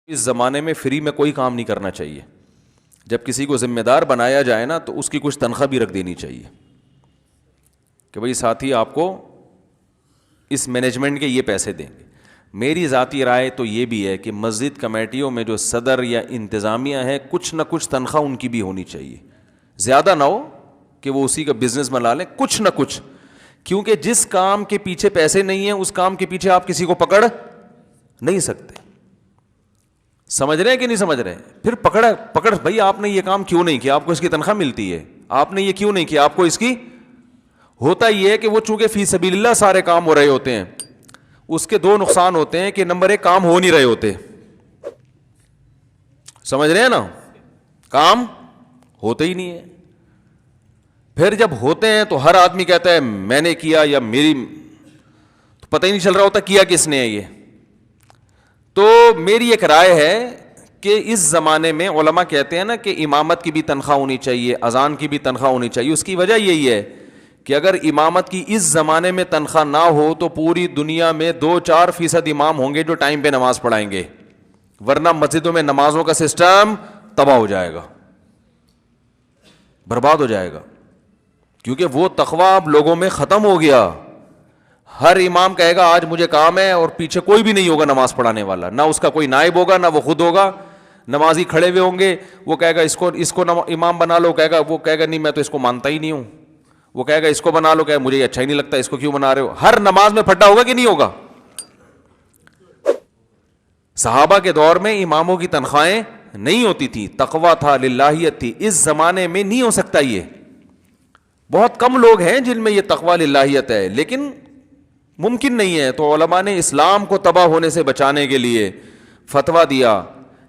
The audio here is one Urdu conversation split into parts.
اس زمانے میں فری میں کوئی کام نہیں کرنا چاہیے. جب کسی کو ذمہ دار بنایا جائے نا تو اس کی کچھ تنخواہ بھی رکھ دینی چاہیے کہ بھئی ساتھی آپ کو اس مینجمنٹ کے یہ پیسے دیں گے. میری ذاتی رائے تو یہ بھی ہے کہ مسجد کمیٹیوں میں جو صدر یا انتظامیہ ہے کچھ نہ کچھ تنخواہ ان کی بھی ہونی چاہیے. زیادہ نہ ہو کہ وہ اسی کا بزنس بنا لیں, کچھ نہ کچھ, کیونکہ جس کام کے پیچھے پیسے نہیں ہیں اس کام کے پیچھے آپ کسی کو پکڑ نہیں سکتے. سمجھ رہے ہیں کہ نہیں سمجھ رہے؟ پھر پکڑ بھائی آپ نے یہ کام کیوں نہیں کیا, آپ کو اس کی تنخواہ ملتی ہے, آپ نے یہ کیوں نہیں کیا, آپ کو اس کی. ہوتا یہ ہے کہ وہ چونکہ فی سبیل اللہ سارے کام ہو رہے ہوتے ہیں, اس کے دو نقصان ہوتے ہیں کہ نمبر ایک کام ہو نہیں رہے ہوتے, سمجھ رہے ہیں نا, کام ہوتے ہی نہیں ہے. پھر جب ہوتے ہیں تو ہر آدمی کہتا ہے میں نے کیا یا میری, تو پتہ ہی نہیں چل رہا ہوتا کیا کس نے ہے یہ. تو میری ایک رائے ہے کہ اس زمانے میں علماء کہتے ہیں نا کہ امامت کی بھی تنخواہ ہونی چاہیے, اذان کی بھی تنخواہ ہونی چاہیے. اس کی وجہ یہی ہے کہ اگر امامت کی اس زمانے میں تنخواہ نہ ہو تو پوری دنیا میں 2-4% امام ہوں گے جو ٹائم پہ نماز پڑھائیں گے, ورنہ مسجدوں میں نمازوں کا سسٹم تباہ ہو جائے گا, برباد ہو جائے گا, کیونکہ وہ تقویٰ اب لوگوں میں ختم ہو گیا. ہر امام کہے گا آج مجھے کام ہے, اور پیچھے کوئی بھی نہیں ہوگا نماز پڑھانے والا, نہ اس کا کوئی نائب ہوگا نہ وہ خود ہوگا. نمازی کھڑے ہوئے ہوں گے, وہ کہے گا اس کو امام بنا لو, وہ کہے گا نہیں میں تو اس کو مانتا ہی نہیں ہوں, وہ کہے گا اس کو بنا لو, کہے مجھے اچھا ہی نہیں لگتا, اس کو کیوں بنا رہے ہو. ہر نماز میں پھٹا ہوگا کہ نہیں ہوگا؟ صحابہ کے دور میں اماموں کی تنخواہیں نہیں ہوتی تھی, تقویٰ تھا, للہیت تھی. اس زمانے میں نہیں ہو سکتا یہ. بہت کم لوگ ہیں جن میں یہ تقویٰ للہیت ہے, لیکن ممکن نہیں ہے. تو علماء نے اسلام کو تباہ ہونے سے بچانے کے لیے فتویٰ دیا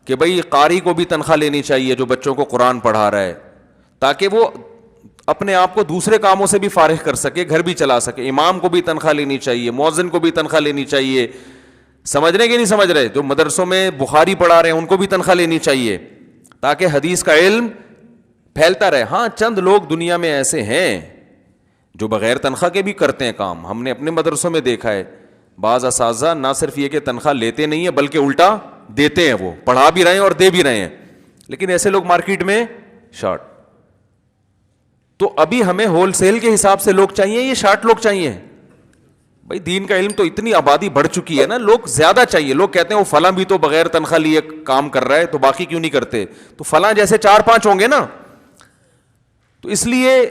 کہ بھئی قاری کو بھی تنخواہ لینی چاہیے جو بچوں کو قرآن پڑھا رہا ہے, تاکہ وہ اپنے آپ کو دوسرے کاموں سے بھی فارغ کر سکے, گھر بھی چلا سکے. امام کو بھی تنخواہ لینی چاہیے, مؤذن کو بھی تنخواہ لینی چاہیے. سمجھ رہے کہ نہیں سمجھ رہے؟ جو مدرسوں میں بخاری پڑھا رہے ہیں ان کو بھی تنخواہ لینی چاہیے, تاکہ حدیث کا علم پھیلتا رہے. ہاں چند لوگ دنیا میں ایسے ہیں جو بغیر تنخواہ کے بھی کرتے ہیں کام. ہم نے اپنے مدرسوں میں دیکھا ہے, بعض اساتذہ نہ صرف یہ کہ تنخواہ لیتے نہیں ہیں بلکہ الٹا دیتے ہیں, وہ پڑھا بھی رہے ہیں اور دے بھی رہے ہیں, لیکن ایسے لوگ مارکیٹ میں شارٹ. تو ابھی ہمیں ہول سیل کے حساب سے لوگ چاہیے, یہ شارٹ لوگ چاہیے؟ بھائی دین کا علم تو اتنی آبادی بڑھ چکی ہے نا, لوگ زیادہ چاہیے. لوگ کہتے ہیں وہ فلاں بھی تو بغیر تنخواہ لیے کام کر رہا ہے تو باقی کیوں نہیں کرتے, تو فلاں جیسے 4-5 ہوں گے نا. تو اس لیے